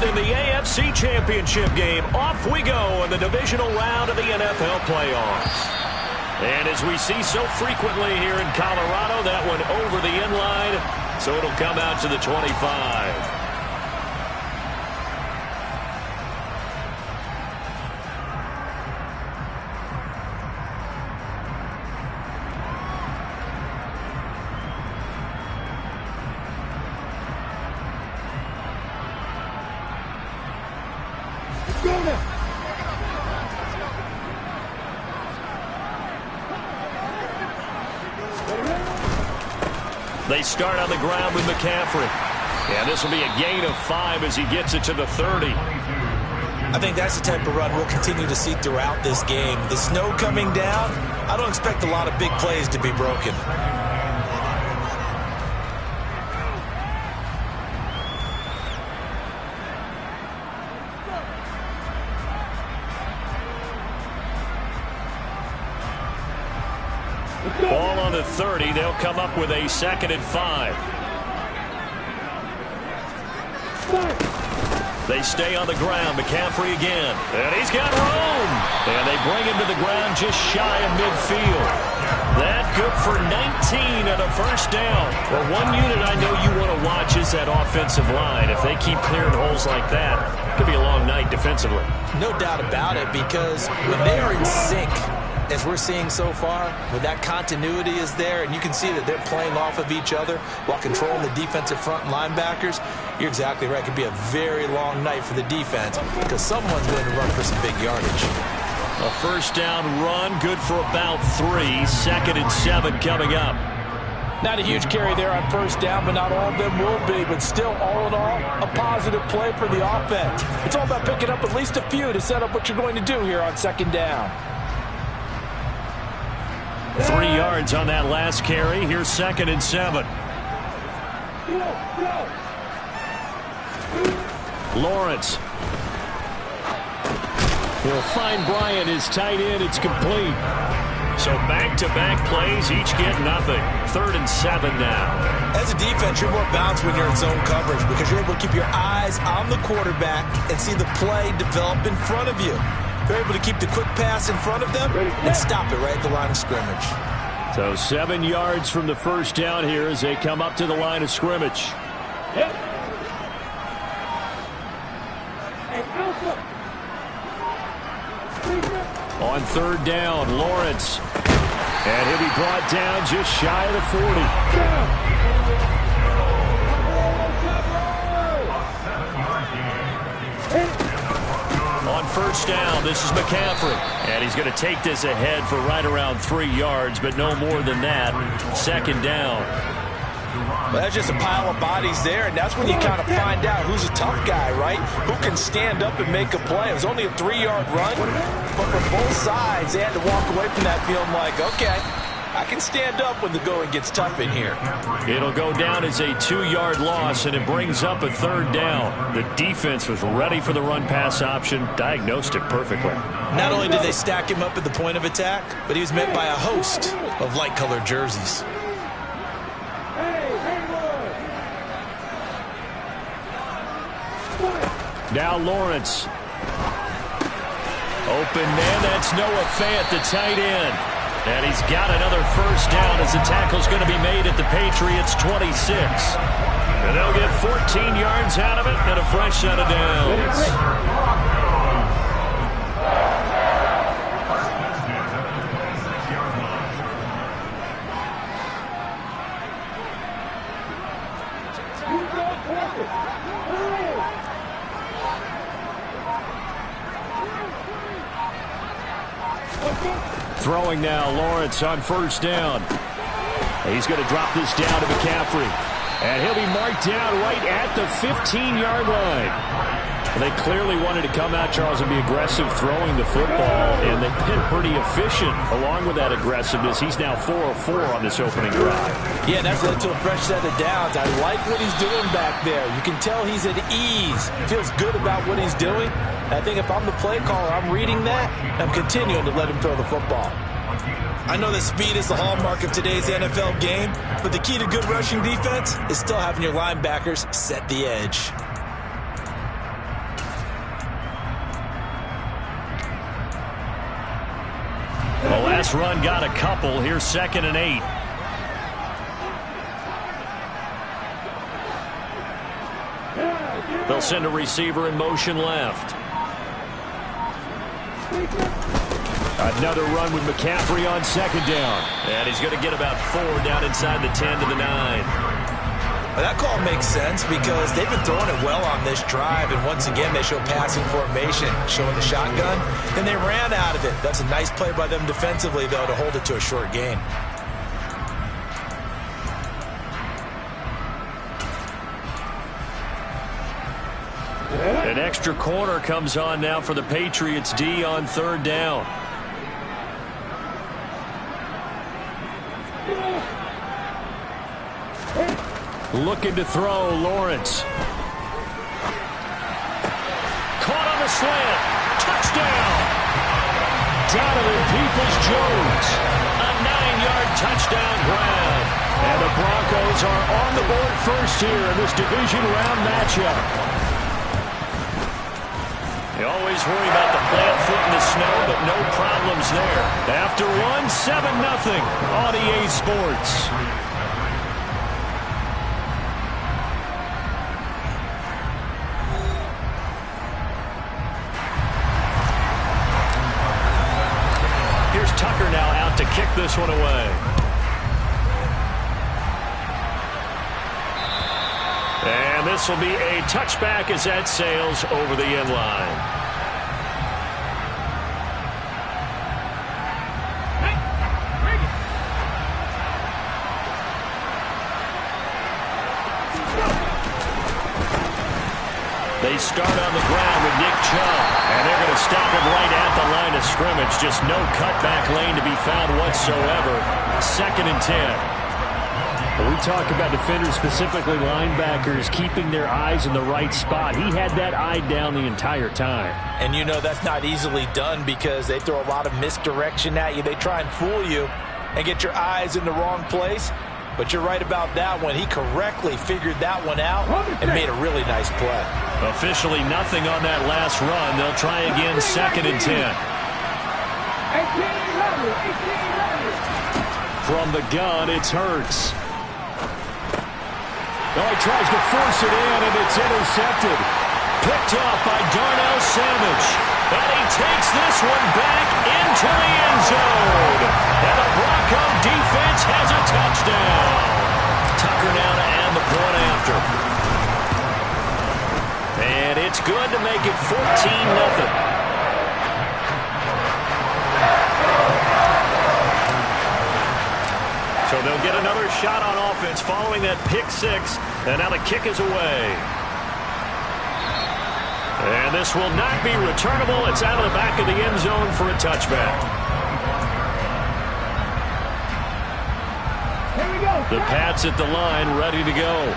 in the AFC Championship game. Off we go in the divisional round of the NFL playoffs. And as we see so frequently here in Colorado, that one over the end line, so it'll come out to the 25. They start on the ground with McCaffrey. And this will be a gain of 5 as he gets it to the 30. I think that's the type of run we'll continue to see throughout this game. The snow coming down, I don't expect a lot of big plays to be broken. Ball on the 30. They'll come up with a 2nd and 5. They stay on the ground. McCaffrey again. And he's got room. And they bring him to the ground just shy of midfield. That good for 19 and a first down. Well, one unit I know you want to watch is that offensive line. If they keep clearing holes like that, it could be a long night defensively. No doubt about it, because when they are in sync, as we're seeing so far, when that continuity is there and you can see that they're playing off of each other while controlling the defensive front linebackers, you're exactly right. It could be a very long night for the defense because someone's going to run for some big yardage. A first down run, good for about 3. 2nd and 7 coming up. Not a huge carry there on first down, but not all of them will be. But still, all in all, a positive play for the offense. It's all about picking up at least a few to set up what you're going to do here on 2nd down. 3 yards on that last carry. Here's 2nd and 7. Lawrence. He'll find Bryant, his tight end. It's complete. So back-to-back plays, each get nothing. 3rd and 7 now. As a defense, you're more balanced when you're in zone coverage because you're able to keep your eyes on the quarterback and see the play develop in front of you. They're able to keep the quick pass in front of them and stop it right at the line of scrimmage. So 7 yards from the first down here as they come up to the line of scrimmage. On 3rd down, Lawrence. And he'll be brought down just shy of the 40. On first down, this is McCaffrey. And he's going to take this ahead for right around 3 yards, but no more than that. 2nd down. Well, that's just a pile of bodies there, and that's when you kind of find out who's a tough guy, right? Who can stand up and make a play. It was only a 3-yard run, but for both sides, they had to walk away from that feeling like, okay, I can stand up when the going gets tough in here. It'll go down as a 2-yard loss, and it brings up a 3rd down. The defense was ready for the run-pass option, diagnosed it perfectly. Not only did they stack him up at the point of attack, but he was met by a host of light-colored jerseys. Now Lawrence. Open man, that's Noah Fant, the tight end. And he's got another first down as the tackle's going to be made at the Patriots' 26. And they'll get 14 yards out of it and a fresh set of downs. Throwing now, Lawrence on first down. He's going to drop this down to McCaffrey. And he'll be marked down right at the 15-yard line. They clearly wanted to come out, Charles, and be aggressive throwing the football, and they've been pretty efficient along with that aggressiveness. He's now 4 of 4 on this opening drive. Yeah, that's led to a fresh set of downs. I like what he's doing back there. You can tell he's at ease. Feels good about what he's doing. I think if I'm the play caller, I'm reading that, I'm continuing to let him throw the football. I know that speed is the hallmark of today's NFL game, but the key to good rushing defense is still having your linebackers set the edge. last run got a couple. Here's 2nd and 8. They'll send a receiver in motion left. Another run with McCaffrey on 2nd down. And he's going to get about 4 down inside the 10 to the 9. Well, that call makes sense because they've been throwing it well on this drive, and once again they show passing formation, showing the shotgun, and they ran out of it. That's a nice play by them defensively, though, to hold it to a short gain. An extra corner comes on now for the Patriots D on 3rd down. Looking to throw, Lawrence. Caught on the slant. Touchdown. Donovan Peoples-Jones. A 9-yard touchdown grab. And the Broncos are on the board first here in this division round matchup. You always worry about the plant foot in the snow, but no problems there. After one, 7-0 on EA Sports. Here's Tucker now out to kick this one away. And this will be a touchback as that sails over the end line. They start on the ground with Nick Chubb, and they're going to stop him right at the line of scrimmage. Just no cutback lane to be found whatsoever. 2nd and 10. We talk about defenders, specifically linebackers, keeping their eyes in the right spot. He had that eye down the entire time. And you know that's not easily done because they throw a lot of misdirection at you. They try and fool you and get your eyes in the wrong place. But you're right about that one. He correctly figured that one out and made a really nice play. Officially nothing on that last run. They'll try again 2nd and 10. From the gun, it's Hurts. Oh, he tries to force it in, and it's intercepted. Picked up by Darnell Savage. And he takes this one back into the end zone. And the Bronco defense has a touchdown. Tucker now to add the point after. And it's good to make it 14-0. So they'll get another shot on offense following that pick 6. And now the kick is away. And this will not be returnable. It's out of the back of the end zone for a touchback. Here we go. The Pats at the line, ready to go.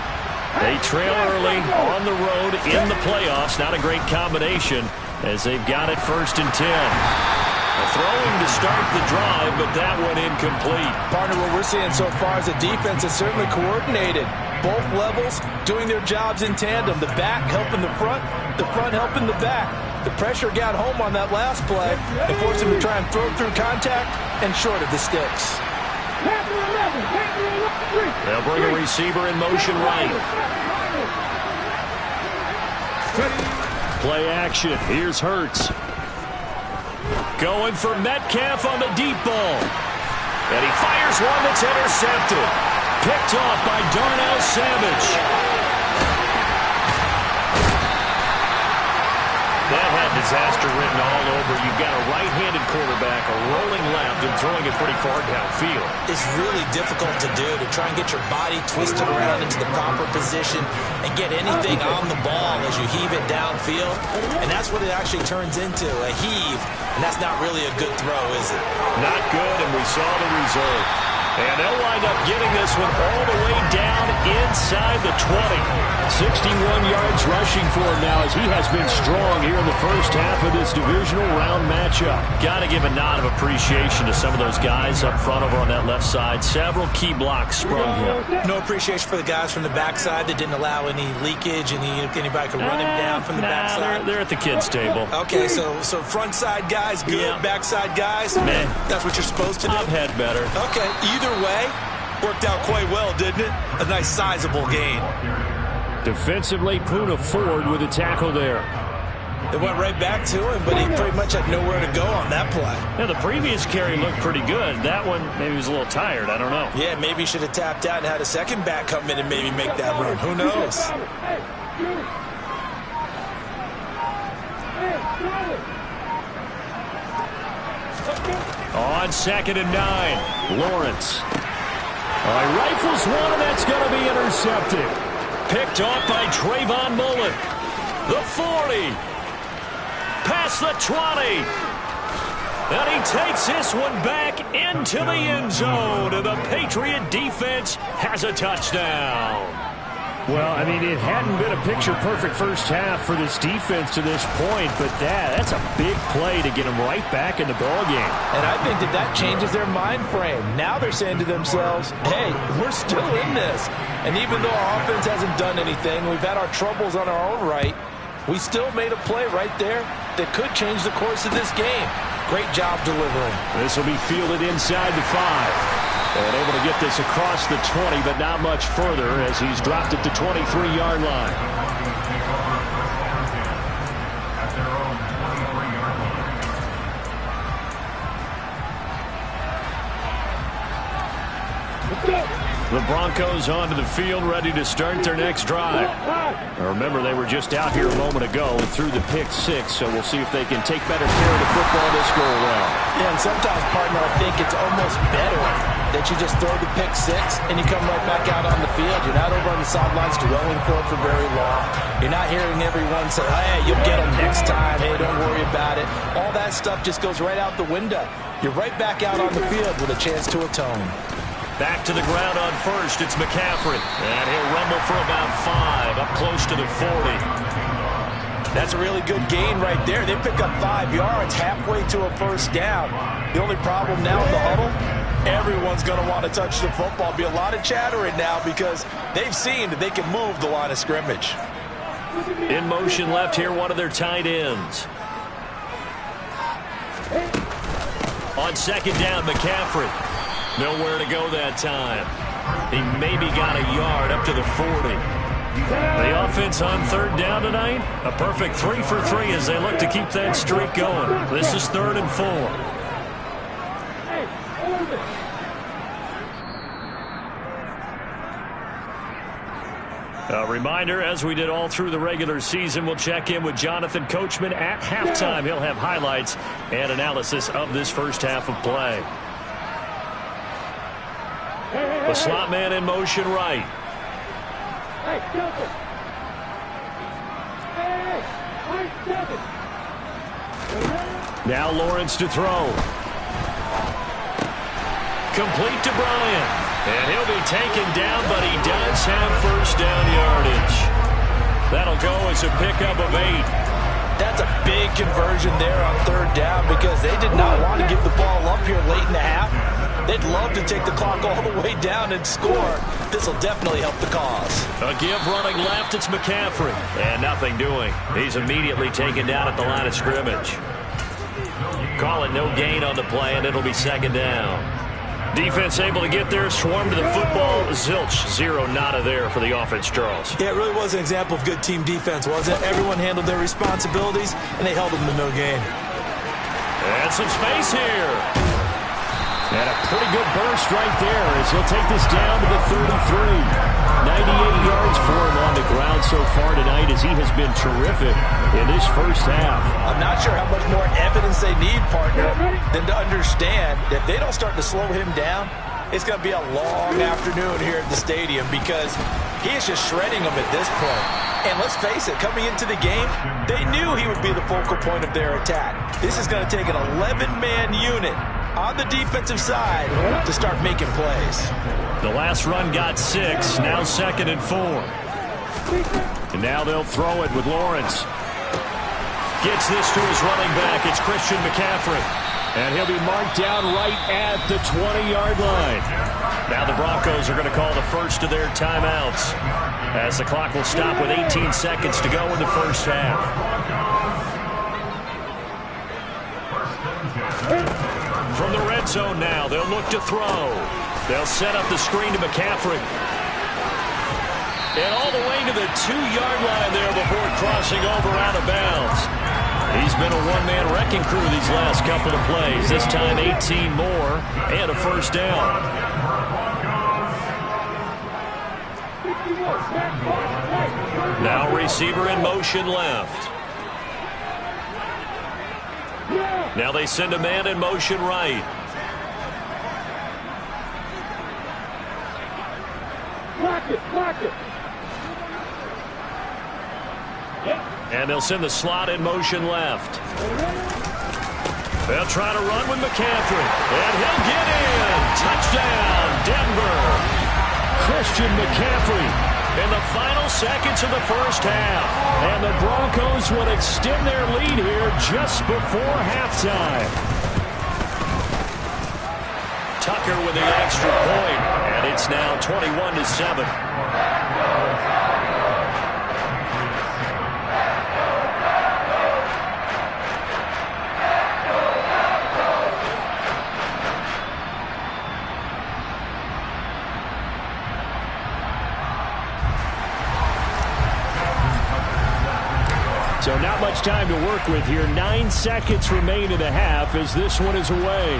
They trail early on the road in the playoffs. Not a great combination as they've got it 1st and 10. Throwing to start the drive, but that one incomplete. Partner, what we're seeing so far is the defense is certainly coordinated. Both levels doing their jobs in tandem. The back helping the front helping the back. The pressure got home on that last play and forced him to try and throw through contact and short of the sticks. They'll bring a receiver in motion right. Play action. Here's Hurts. Going for Metcalf on the deep ball. And he fires one that's intercepted. Picked off by Darnell Savage. That had disaster written all over. You've got a right-handed quarterback, a rolling left, and throwing it pretty far downfield. It's really difficult to do, to try and get your body twisted around into the proper position and get anything on the ball as you heave it downfield. And that's what it actually turns into, a heave. And that's not really a good throw, is it? Not good, and we saw the result. And they'll wind up getting this one all the way down inside the 20. 61 yards rushing for him now as he has been strong here in the first half of this divisional round matchup. Got to give a nod of appreciation to some of those guys up front over on that left side. Several key blocks sprung him. No appreciation for the guys from the backside that didn't allow any leakage, anybody could run him down from the backside. They're at the kids' table. Okay, so front side guys good, Yeah. backside guys, that's what you're supposed to do? I've had better. Okay, either way, worked out quite well, didn't it? A nice sizable gain. Defensively, Puna Ford with a tackle there. It went right back to him, but he pretty much had nowhere to go on that play. Yeah, the previous carry looked pretty good. That one, maybe he was a little tired. I don't know. Yeah, maybe he should have tapped out and had a second back come in and maybe make that run. Who knows? On 2nd and 9, Lawrence. All right, rifles one, and that's going to be intercepted. Picked off by Trayvon Mullen. The 40. Past the 20. And he takes this one back into the end zone. And the Patriot defense has a touchdown. Well, I mean, it hadn't been a picture-perfect first half for this defense to this point, but that's a big play to get them right back in the ballgame. And I think that changes their mind frame. Now they're saying to themselves, hey, we're still in this. And even though our offense hasn't done anything, we've had our troubles on our own right, we still made a play right there that could change the course of this game. Great job delivering. This will be fielded inside the 5. And able to get this across the 20, but not much further as he's dropped at the 23-yard line. The Broncos onto the field, ready to start their next drive. Remember, they were just out here a moment ago and threw the pick 6, so we'll see if they can take better care of the football this go-around. Yeah, and sometimes, partner, I think it's almost better that you just throw the pick 6 and you come right back out on the field. You're not over on the sidelines dwelling for it for very long. You're not hearing everyone say, hey, you'll get them next time. Hey, don't worry about it. All that stuff just goes right out the window. You're right back out on the field with a chance to atone. Back to the ground on first, it's McCaffrey. And he'll rumble for about 5, up close to the 40. That's a really good gain right there. They pick up 5 yards halfway to a first down. The only problem now in the huddle, everyone's going to want to touch the football. Be a lot of chattering now because they've seen that they can move the line of scrimmage. In motion left here, one of their tight ends. On 2nd down, McCaffrey. Nowhere to go that time. He maybe got a yard up to the 40. The offense on 3rd down tonight, a perfect 3 for 3 as they look to keep that streak going. This is 3rd and 4. A reminder, as we did all through the regular season, we'll check in with Jonathan Coachman at halftime. He'll have highlights and analysis of this first half of play. The slot man in motion right. Now Lawrence to throw. Complete to Bryant. And he'll be taken down, but he does have first down yardage. That'll go as a pickup of 8. That's a big conversion there on 3rd down because they did not want to give the ball up here late in the half. They'd love to take the clock all the way down and score. This will definitely help the cause. A give running left, it's McCaffrey. And nothing doing. He's immediately taken down at the line of scrimmage. Call it no gain on the play, and it'll be 2nd down. Defense able to get there, swarm to the football. Zilch, 0 nada there for the offense, Charles. Yeah, it really was an example of good team defense, wasn't it? Everyone handled their responsibilities, and they held them to no gain. And some space here. And a pretty good burst right there as he'll take this down to the 33. 98 yards for him on the ground so far tonight as he has been terrific in this first half. I'm not sure how much more evidence they need, partner, than to understand that if they don't start to slow him down, it's going to be a long afternoon here at the stadium because he is just shredding them at this point. And let's face it, coming into the game, they knew he would be the focal point of their attack. This is going to take an 11-man unit on the defensive side to start making plays. The last run got 6, now 2nd and 4. And now they'll throw it with Lawrence. Gets this to his running back. It's Christian McCaffrey. And he'll be marked down right at the 20-yard line. Now the Broncos are going to call the first of their timeouts, as the clock will stop with 18 seconds to go in the first half. From the red zone now, they'll look to throw. They'll set up the screen to McCaffrey. And all the way to the 2-yard line there before crossing over out of bounds. He's been a one-man wrecking crew these last couple of plays. This time 18 more and a first down. Now receiver in motion left. Now they send a man in motion right. Block it. And they'll send the slot in motion left. They'll try to run with McCaffrey. And he'll get in. Touchdown, Denver. Christian McCaffrey in the final seconds of the first half. And the Broncos will extend their lead here just before halftime. Tucker with the extra point. And it's now 21-7. So not much time to work with here. 9 seconds remain in the half as this one is away.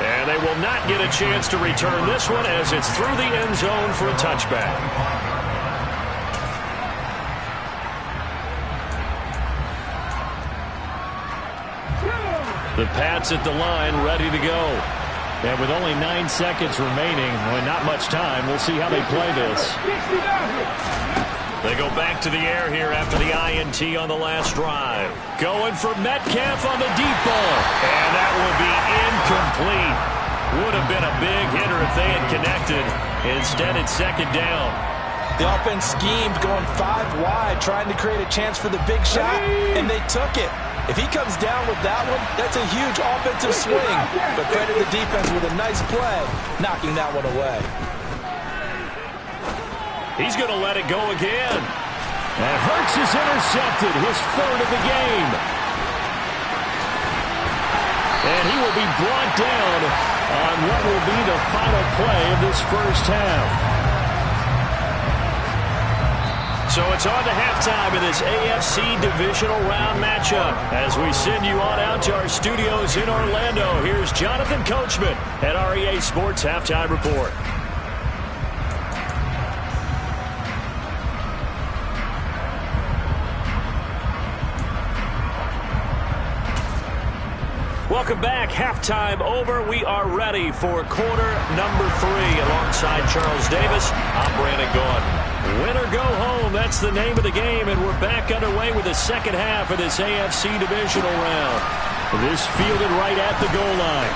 And they will not get a chance to return this one as it's through the end zone for a touchback. The Pats at the line ready to go. And with only 9 seconds remaining, well, not much time, we'll see how they play this. They go back to the air here after the INT on the last drive. Going for Metcalf on the deep ball. And that will be incomplete. Would have been a big hitter if they had connected. Instead, it's second down. The offense schemed going 5 wide, trying to create a chance for the big shot, and they took it. If he comes down with that one, that's a huge offensive swing. But credit the defense with a nice play, knocking that one away. He's going to let it go again. And Hurts is intercepted, his 3rd of the game. And he will be brought down on what will be the final play of this first half. So it's on to halftime in this AFC divisional round matchup. As we send you on out to our studios in Orlando, here's Jonathan Coachman at REA Sports Halftime Report. Welcome back. Halftime over. We are ready for quarter number 3 alongside Charles Davis. I'm Brandon Gaudin. Win or go home, that's the name of the game, and we're back underway with the second half of this AFC divisional round. This fielded right at the goal line.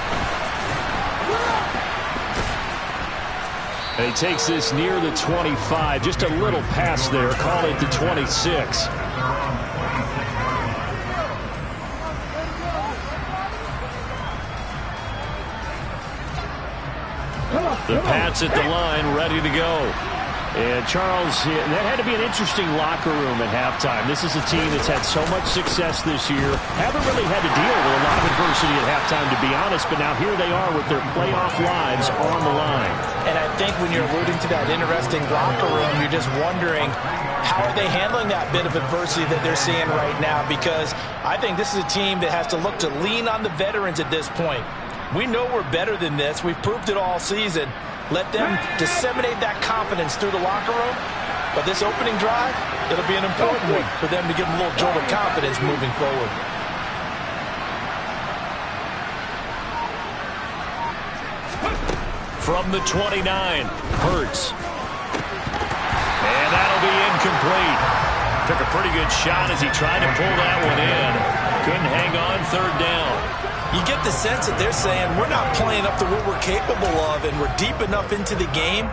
And he takes this near the 25, just a little past there, call it the 26. The Pats at the line, ready to go. And Charles, that had to be an interesting locker room at halftime. This is a team that's had so much success this year. Haven't really had to deal with a lot of adversity at halftime, to be honest. But now here they are with their playoff lives on the line. And I think when you're alluding to that interesting locker room, you're just wondering, how are they handling that bit of adversity that they're seeing right now? Because I think this is a team that has to look to lean on the veterans at this point. We know we're better than this. We've proved it all season. Let them disseminate that confidence through the locker room. But this opening drive, it'll be an important one for them to give them a little jolt of confidence moving forward. From the 29, Hurts. And that'll be incomplete. Took a pretty good shot as he tried to pull that one in. Couldn't hang hang on third down. You get the sense that they're saying we're not playing up to what we're capable of, and we're deep enough into the game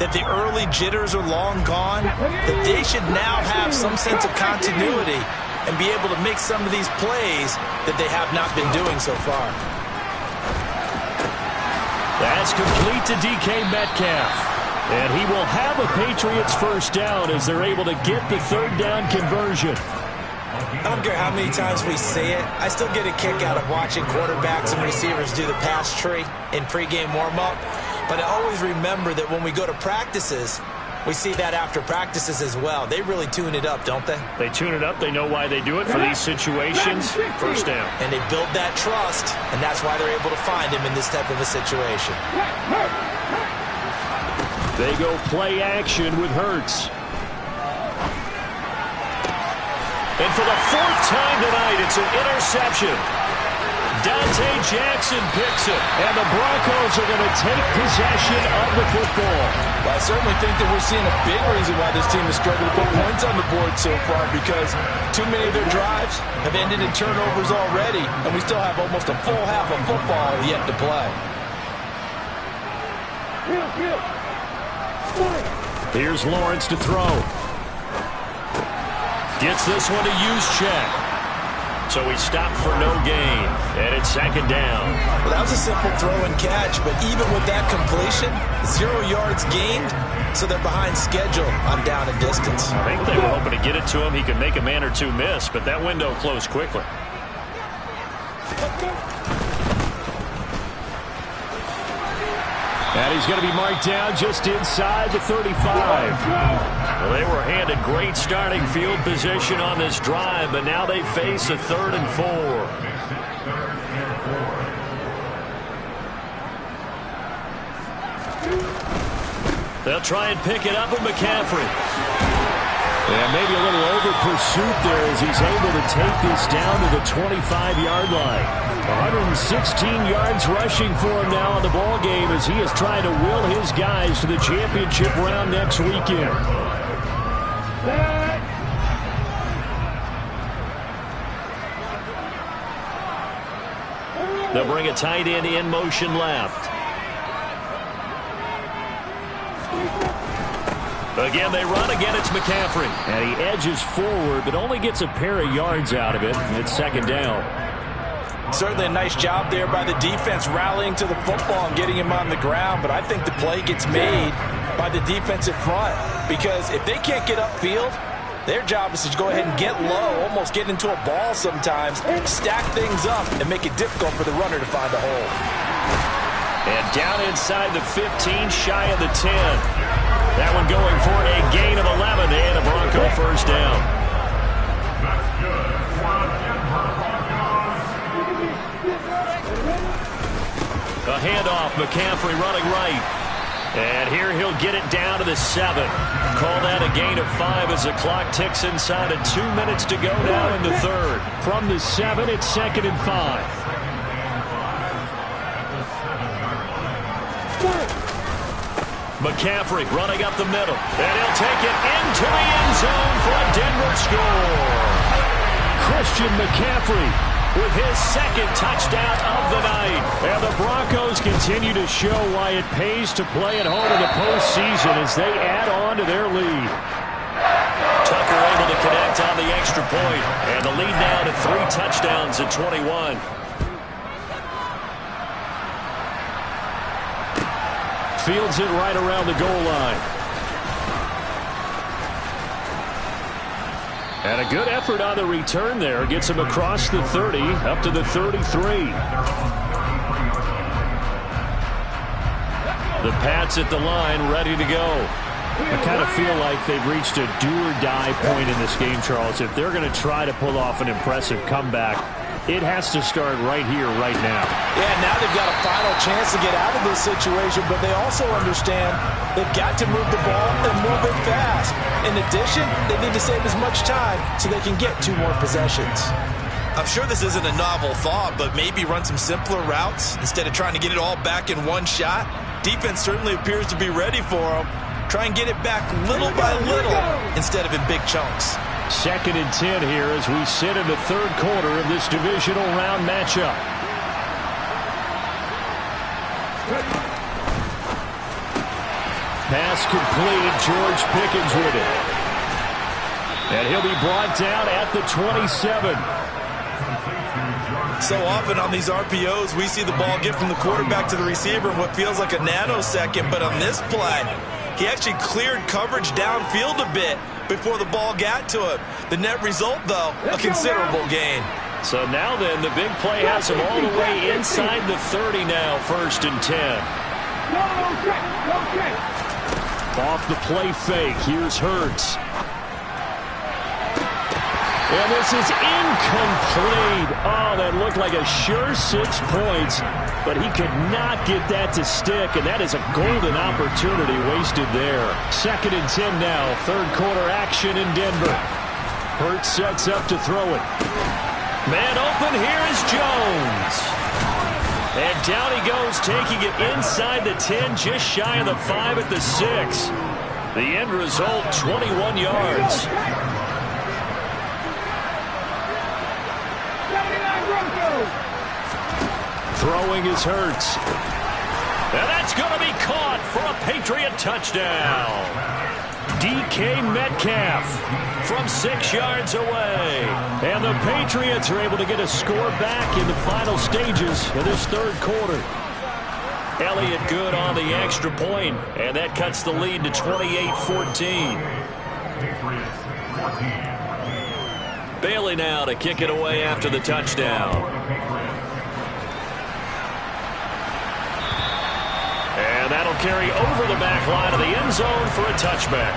that the early jitters are long gone, that they should now have some sense of continuity and be able to make some of these plays that they have not been doing so far. That's complete to DK Metcalf. And he will have a Patriots first down as they're able to get the third down conversion. I don't care how many times we say it, I still get a kick out of watching quarterbacks and receivers do the pass tree in pregame warm-up. But I always remember that when we go to practices, we see that after practices as well. They really tune it up, don't they? They tune it up. They know why they do it for these situations. First down. And they build that trust, and that's why they're able to find him in this type of a situation. They go play action with Hurts. And for the fourth time tonight, it's an interception. Dante Jackson picks it, and the Broncos are going to take possession of the football. Well, I certainly think that we're seeing a big reason why this team has struggled to put points on the board so far, because too many of their drives have ended in turnovers already, and we still have almost a full half of football yet to play. Here's Lawrence to throw. Gets this one to Juszczyk. So he stopped for no gain, and it's second down. Well, that was a simple throw and catch, but even with that completion, 0 yards gained, so they're behind schedule on down and distance. I think they were hoping to get it to him. He could make a man or two miss, but that window closed quickly. And he's going to be marked down just inside the 35. Well, they were handed great starting field position on this drive, but now they face a 3rd and 4. They'll try and pick it up with McCaffrey. And maybe a little over pursuit there as he's able to take this down to the 25-yard line. 116 yards rushing for him now in the ball game as he is trying to will his guys to the championship round next weekend. They'll bring a tight end in motion left. Again, they run. Again, it's McCaffrey. And he edges forward, but only gets a pair of yards out of it. It's second down. Certainly a nice job there by the defense rallying to the football and getting him on the ground, but I think the play gets made by the defensive front, because if they can't get upfield, their job is to go ahead and get low, almost get into a ball sometimes, stack things up, and make it difficult for the runner to find a hole. And down inside the 15, shy of the 10. That one going for a gain of 11 and a Bronco first down. A handoff, McCaffrey running right. And here he'll get it down to the 7. Call that a gain of 5 as the clock ticks inside of 2 minutes to go now in the 3rd. From the 7, it's 2nd and 5. McCaffrey running up the middle. And he'll take it into the end zone for a Denver score. Christian McCaffrey with his 2nd touchdown of the night. And the Broncos continue to show why it pays to play at home in the postseason as they add on to their lead. Tucker able to connect on the extra point. And the lead now to 3 touchdowns at 21. Fields it right around the goal line. And a good effort on the return there. Gets him across the 30, up to the 33. The Pats at the line, ready to go. I kind of feel like they've reached a do-or-die point in this game, Charles. If they're going to try to pull off an impressive comeback, it has to start right here, right now. Yeah, now they've got a final chance to get out of this situation, but they also understand they've got to move the ball and move it fast. In addition, they need to save as much time so they can get 2 more possessions. I'm sure this isn't a novel thought, but maybe run some simpler routes instead of trying to get it all back in one shot. Defense certainly appears to be ready for them. Try and get it back little by little instead of in big chunks. 2nd and 10 here as we sit in the third quarter of this divisional round matchup. Pass complete. George Pickens with it. And he'll be brought down at the 27. So often on these RPOs, we see the ball get from the quarterback to the receiver in what feels like a nanosecond. But on this play, he actually cleared coverage downfield a bit before the ball got to him. The net result, though, a considerable gain. So now then, the big play has him all the way inside the 30 now, 1st and 10. Off the play fake, here's Hurts. And this is incomplete. Oh, that looked like a sure 6 points, but he could not get that to stick, and that is a golden opportunity wasted there. 2nd and 10 now, third quarter action in Denver. Hurts sets up to throw it. Man open, here is Jones. And down he goes, taking it inside the 10, just shy of the 5 at the 6. The end result, 21 yards. Throwing is Hurts. And that's going to be caught for a Patriot touchdown. DK Metcalf from 6 yards away. And the Patriots are able to get a score back in the final stages of this third quarter. Elliott good on the extra point, and that cuts the lead to 28-14. Bailey now to kick it away after the touchdown. And that'll carry over the back line of the end zone for a touchback.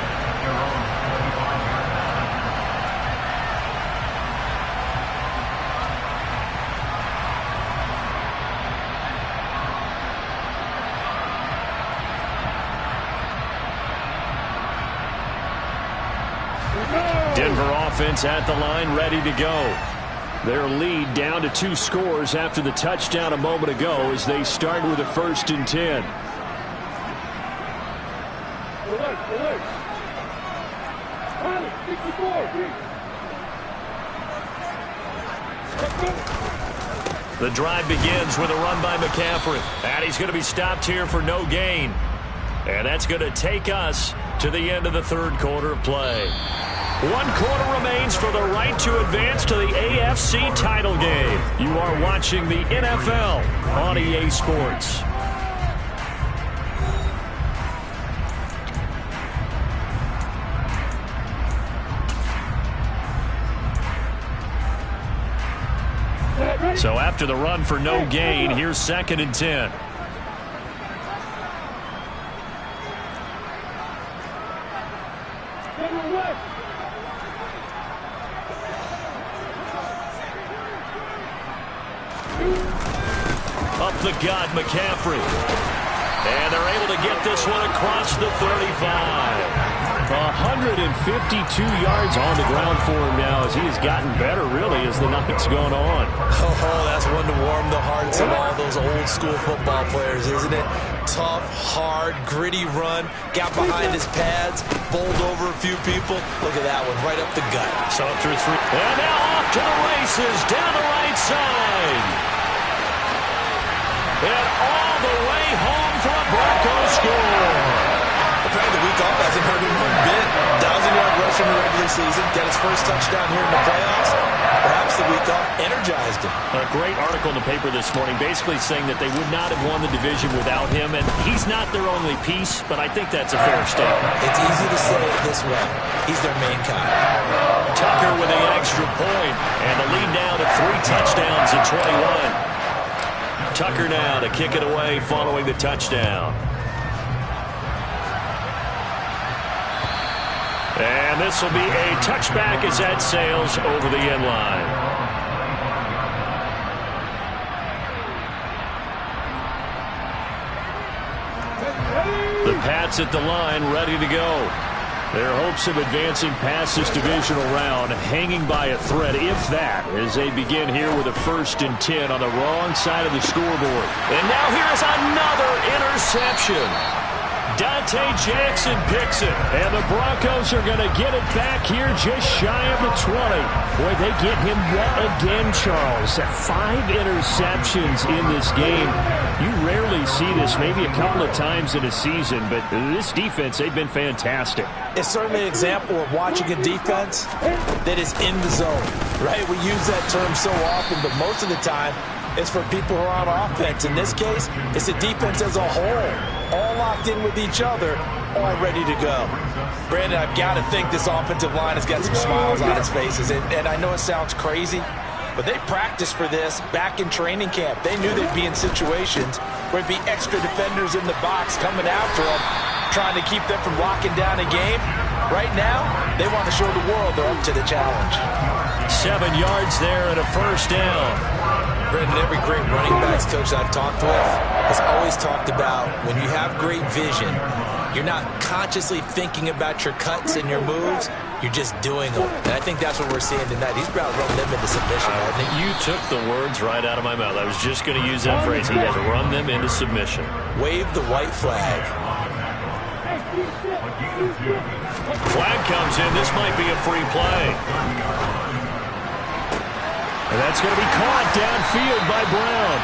Denver offense at the line, ready to go. Their lead down to 2 scores after the touchdown a moment ago as they start with a 1st and 10. The drive begins with a run by McCaffrey. And he's going to be stopped here for no gain. And that's going to take us to the end of the third quarter of play. 1 quarter remains for the right to advance to the AFC title game. You are watching the NFL on EA Sports. So after the run for no gain, here's 2nd and 10. Up the gut, McCaffrey. And they're able to get this one across the 35. 152 yards on the ground for him now as he has gotten better, really, as the night's gone on. Oh, that's one to warm the hearts of all those old school football players, isn't it? Tough, hard, gritty run. Got behind his pads, bowled over a few people. Look at that one, right up the gut. So through 3. And now off to the races, down the right side. And all the way home for a Broncos score. Apparently the week off hasn't hurt him one bit. 1,000-yard rush in the regular season. Got his first touchdown here in the playoffs. Perhaps the week off energized him. A great article in the paper this morning basically saying that they would not have won the division without him. And he's not their only piece, but I think that's a fair statement. It's easy to say it this way. He's their main guy. Tucker with the extra point. And the lead now to 3 touchdowns at 21. Tucker now to kick it away following the touchdown. And this will be a touchback as that sails over the end line. The Pats at the line, ready to go. Their hopes of advancing past this divisional round hanging by a thread, if that, as they begin here with a 1st and 10 on the wrong side of the scoreboard. And now here's another interception. Dante Jackson picks it. And the Broncos are going to get it back here just shy of the 20. Boy, they get him yet again, Charles. 5 interceptions in this game. You rarely see this, maybe a couple of times in a season, but this defense, they've been fantastic. It's certainly an example of watching a defense that is in the zone, right? We use that term so often, but most of the time, it's for people who are on offense. In this case, it's the defense as a whole, all locked in with each other, all ready to go. Brandon, I've got to think this offensive line has got some smiles on its faces, and I know it sounds crazy, but they practiced for this back in training camp. They knew they'd be in situations where there'd be extra defenders in the box coming after them, trying to keep them from locking down a game. Right now, they want to show the world they're up to the challenge. 7 yards there and a first down. Brandon, every great running backs coach I've talked with has always talked about when you have great vision, you're not consciously thinking about your cuts and your moves, you're just doing them. And I think that's what we're seeing tonight. He's about to run them into submission. I think you took the words right out of my mouth. I was just going to use that phrase. He has run them into submission. Wave the white flag. Flag comes in. This might be a free play. And that's going to be caught downfield by Brown.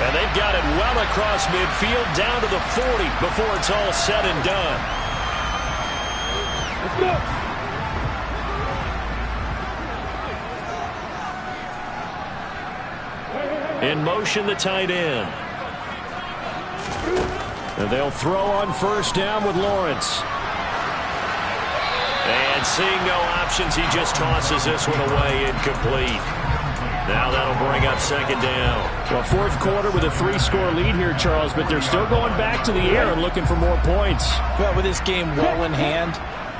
And they've got it well across midfield down to the 40 before it's all said and done. Let's go. In motion, the tight end. And they'll throw on first down with Lawrence. And seeing no options, he just tosses this one away, incomplete. Now that'll bring up second down. Well, fourth quarter with a 3-score lead here, Charles, but they're still going back to the air and looking for more points. Well, with this game well in hand,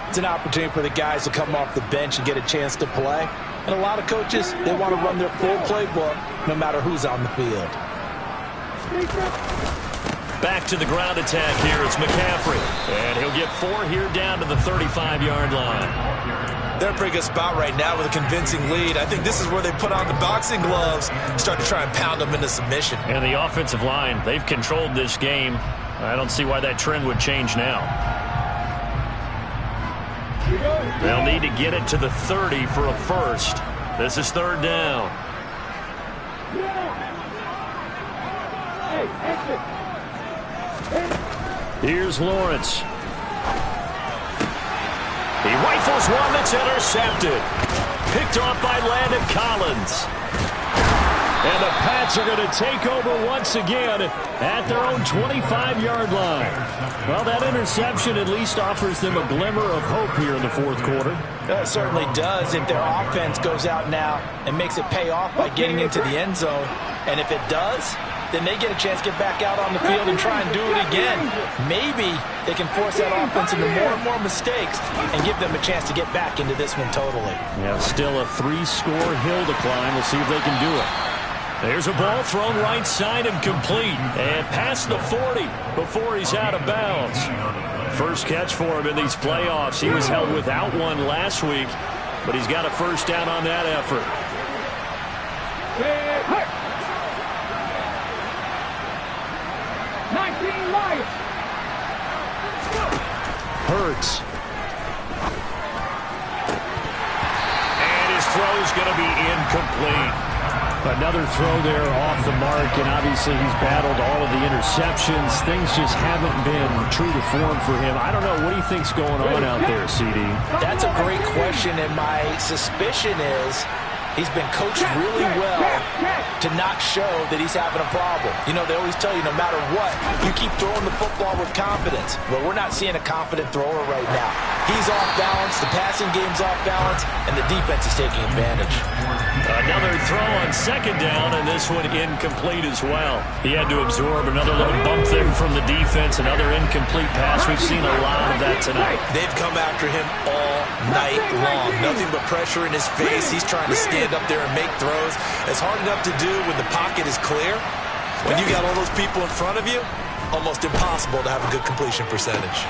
it's an opportunity for the guys to come off the bench and get a chance to play. And a lot of coaches, they want to run their full playbook no matter who's on the field. Back to the ground attack here. It's McCaffrey. And he'll get 4 here down to the 35-yard line. They're in a pretty good spot right now with a convincing lead. I think this is where they put on the boxing gloves, start to try and pound them into submission. And the offensive line, they've controlled this game. I don't see why that trend would change now. They'll need to get it to the 30 for a first. This is third down. Here's Lawrence. He rifles one that's intercepted. Picked off by Landon Collins. And the Pats are going to take over once again at their own 25-yard line. Well, that interception at least offers them a glimmer of hope here in the fourth quarter. It certainly does if their offense goes out now and makes it pay off by getting into the end zone. And if it does, then they get a chance to get back out on the field and try and do it again. Maybe they can force that offense into more and more mistakes and give them a chance to get back into this one totally. Yeah, still a 3-score hill to climb. We'll see if they can do it. There's a ball thrown right side and complete. And past the 40 before he's out of bounds. First catch for him in these playoffs. He was held without one last week, but he's got a first down on that effort. 19 Lions. Hurts. And his throw's going to be incomplete. Another throw there off the mark, and obviously he's battled all of the interceptions. Things just haven't been true to form for him. I don't know. What do you think's going on out there, CD? That's a great question, and my suspicion is he's been coached really well to not show that he's having a problem. You know, they always tell you no matter what, you keep throwing the football with confidence. Well, we're not seeing a confident thrower right now. He's off balance, the passing game's off balance, and the defense is taking advantage. Another throw on second down, and this one incomplete as well. He had to absorb another little bump there from the defense, another incomplete pass. We've seen a lot of that tonight. They've come after him all night long. Nothing but pressure in his face. He's trying to stand up there and make throws. It's hard enough to do when the pocket is clear. When you got all those people in front of you, almost impossible to have a good completion percentage.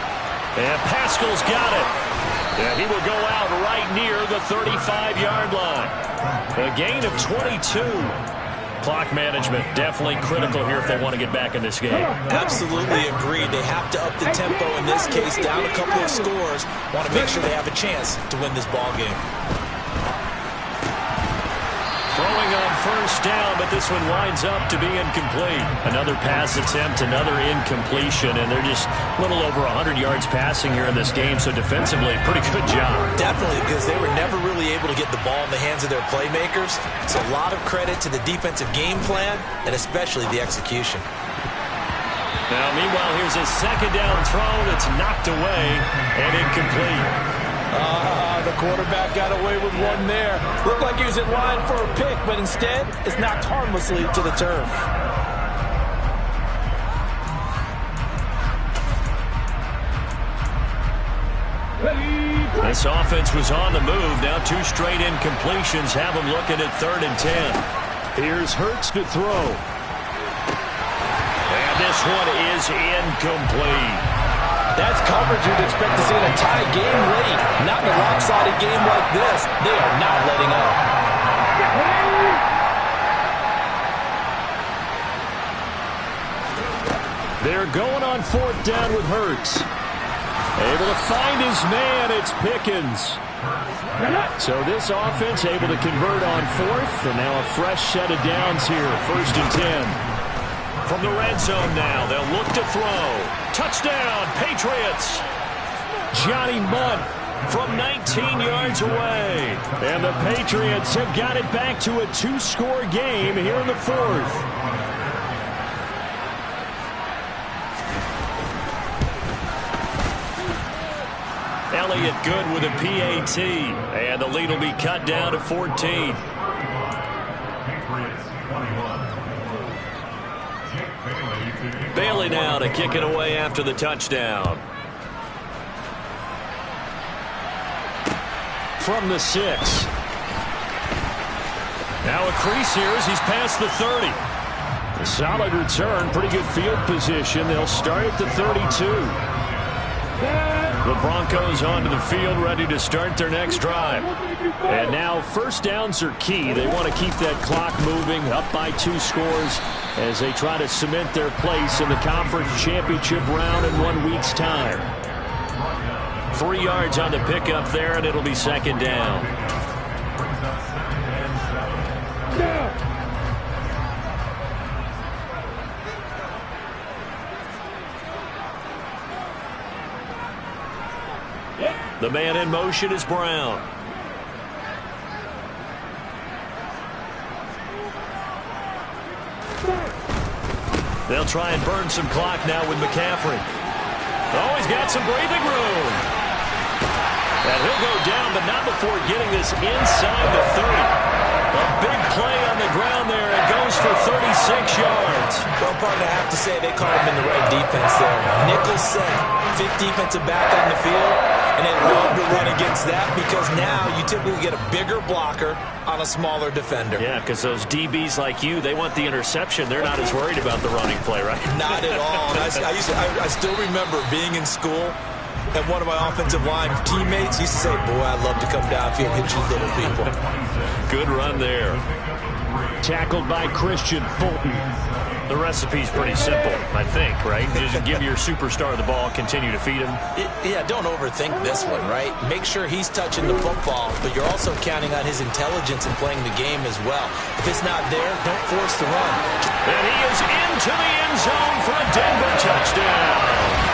And Pascal's got it. And he will go out right near the 35-yard line. A gain of 22. Clock management, definitely critical here if they want to get back in this game. Absolutely agreed. They have to up the tempo in this case, down a couple of scores. Want to make sure they have a chance to win this ball game. Throwing on first down, but this one winds up to be incomplete. Another pass attempt, another incompletion, and they're just a little over 100 yards passing here in this game, so defensively, pretty good job. Definitely, because they were never really able to get the ball in the hands of their playmakers. So a lot of credit to the defensive game plan, and especially the execution. Now, meanwhile, here's a second down throw that's knocked away and incomplete. The quarterback got away with one there. Looked like he was in line for a pick, but instead, it's knocked harmlessly to the turf. This offense was on the move. Now 2 straight incompletions have them looking at 3rd and 10. Here's Hurts to throw. And this one is incomplete. That's coverage you'd expect to see in a tie game late. Not in a lopsided game like this. They are not letting up. They're going on 4th down with Hurts. Able to find his man. It's Pickens. So this offense able to convert on 4th. And now a fresh set of downs here. 1st and 10. From the red zone now, they'll look to throw. Touchdown, Patriots. Johnny Munt from 19 yards away. And the Patriots have got it back to a 2-score game here in the 4th. Elliott good with a PAT. And the lead will be cut down to 14. Bailey now to kick it away after the touchdown. From the 6. Now a crease here as he's past the 30. A solid return, pretty good field position. They'll start at the 32. The Broncos onto the field, ready to start their next drive. And now first downs are key. They want to keep that clock moving, up by 2 scores as they try to cement their place in the conference championship round in 1 week's time. 3 yards on the pickup there, and it'll be 2nd down. The man in motion is Brown. They'll try and burn some clock now with McCaffrey. Oh, he's got some breathing room. And he'll go down, but not before getting this inside the 30. A big play on the ground there. It goes for 36 yards. Well, partner, I have to say they caught him in the right defense there. Nickel set, 5th defensive back on the field, and they love to run against that because now you typically get a bigger blocker on a smaller defender. Yeah, because those DBs like you, they want the interception. They're not as worried about the running play, right? Not at all. I still remember being in school, and one of my offensive line teammates used to say, boy, I'd love to come downfield and hit you little people. Good run there. Tackled by Christian Fulton. The recipe's pretty simple, I think, right? Just give your superstar the ball, continue to feed him. Yeah, don't overthink this one, right? Make sure he's touching the football, but you're also counting on his intelligence in playing the game as well. If it's not there, don't force the run. And he is into the end zone for a Denver touchdown.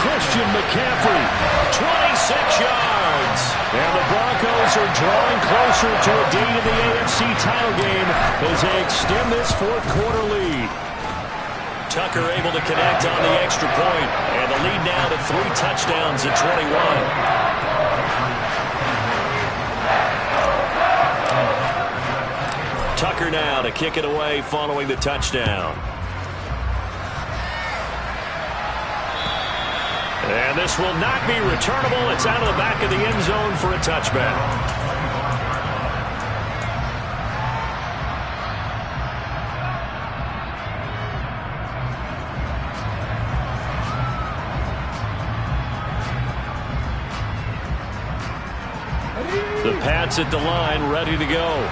Christian McCaffrey, 26 yards. And the Broncos are drawing closer to a date in the AFC title game as they extend this 4th quarter lead. Tucker able to connect on the extra point, and the lead now to 3 touchdowns at 21. Tucker now to kick it away following the touchdown. And this will not be returnable. It's out of the back of the end zone for a touchback. The Pats at the line, ready to go.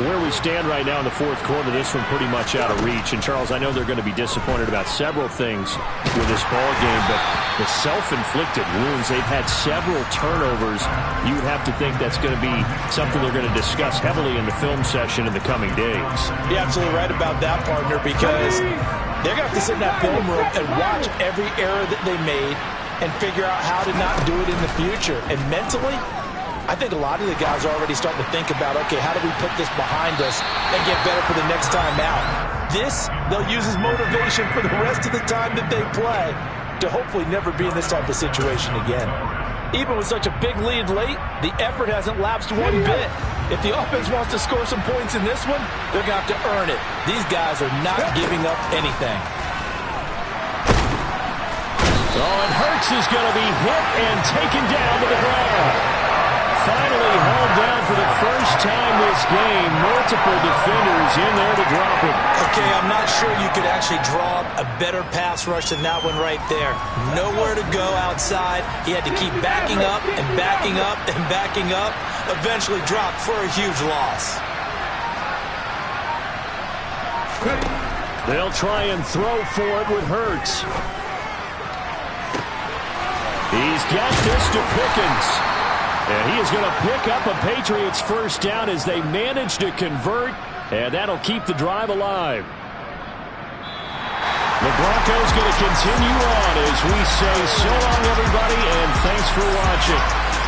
where we stand right now in the fourth quarter, this one pretty much out of reach. And, Charles, I know they're going to be disappointed about several things with this ball game, but the self-inflicted wounds, they've had several turnovers. You would have to think that's going to be something they're going to discuss heavily in the film session in the coming days. You're absolutely right about that, partner, because they're going to have to sit in that film room and watch every error that they made and figure out how to not do it in the future. And mentally, I think a lot of the guys are already starting to think about, okay, how do we put this behind us and get better for the next time out? This, they'll use as motivation for the rest of the time that they play to hopefully never be in this type of situation again. Even with such a big lead late, the effort hasn't lapsed one bit. If the offense wants to score some points in this one, they're going to have to earn it. These guys are not giving up anything. Oh, and Hurts is going to be hit and taken down to the ground. Finally hauled down for the first time this game. Multiple defenders in there to drop him. Okay, I'm not sure you could actually draw a better pass rush than that one right there. Nowhere to go outside. He had to keep backing up and backing up and backing up. Eventually dropped for a huge loss. They'll try and throw for it with Hurts. He's got this to Pickens. And he is going to pick up a Patriots first down as they manage to convert, and that'll keep the drive alive. The Broncos going to continue on as we say so long, everybody, and thanks for watching.